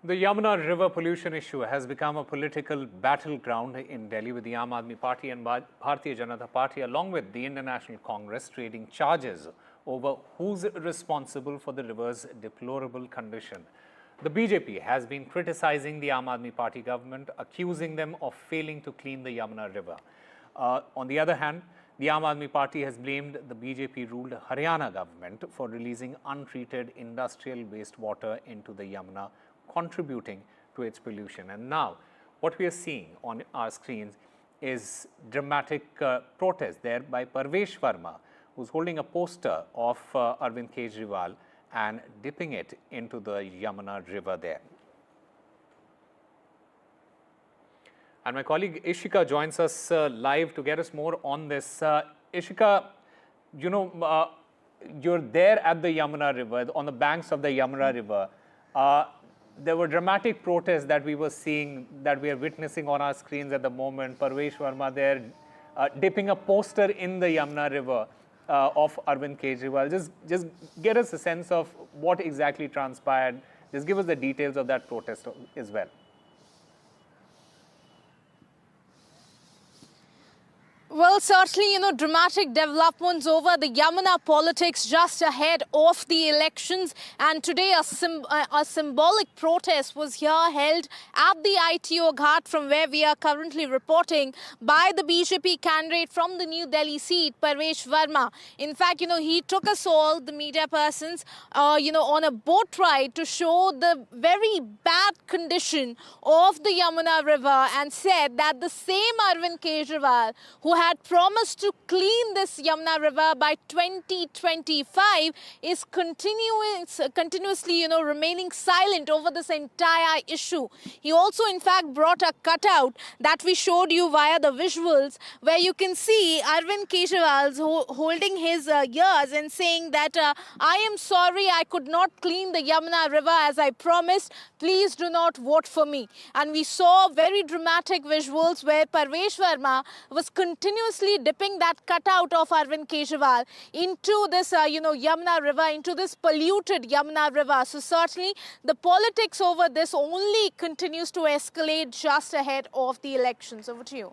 The Yamuna River pollution issue has become a political battleground in Delhi, with the Aam Aadmi Party and Bharatiya Janata Party along with the Indian National Congress trading charges over who's responsible for the river's deplorable condition. The BJP has been criticizing the Aam Aadmi Party government, accusing them of failing to clean the Yamuna River. On the other hand, the Aam Aadmi Party has blamed the BJP-ruled Haryana government for releasing untreated industrial wastewater into the Yamuna, contributing to its pollution. And now, what we are seeing on our screens is dramatic protest there by Parvesh Verma, who's holding a poster of Arvind Kejriwal and dipping it into the Yamuna River there. And my colleague Ishika joins us live to get us more on this. Ishika, you're there at the Yamuna River, on the banks of the Yamuna River. There were dramatic protests that we were seeing, that we are witnessing on our screens at the moment. Parvesh Verma there dipping a poster in the Yamuna River of Arvind Kejriwal. Just get us a sense of what exactly transpired. Just give us the details of that protest as well. Well, certainly, dramatic developments over the Yamuna politics just ahead of the elections. And today, a symbolic protest was here held at the ITO Ghat, from where we are currently reporting, by the BJP candidate from the New Delhi seat, Parvesh Verma. In fact, he took us all, the media persons, on a boat ride to show the very bad condition of the Yamuna River, and said that the same Arvind Kejriwal, who had promised to clean this Yamuna River by 2025, is continuously, remaining silent over this entire issue. He also, in fact, brought a cutout that we showed you via the visuals, where you can see Arvind Kejriwal holding his ears and saying that I am sorry I could not clean the Yamuna River as I promised. Please do not vote for me. And we saw very dramatic visuals where Parvesh Verma was continuously dipping that cutout of Arvind Kejriwal into this, Yamuna River, into this polluted Yamuna River. So certainly the politics over this only continues to escalate just ahead of the elections. Over to you.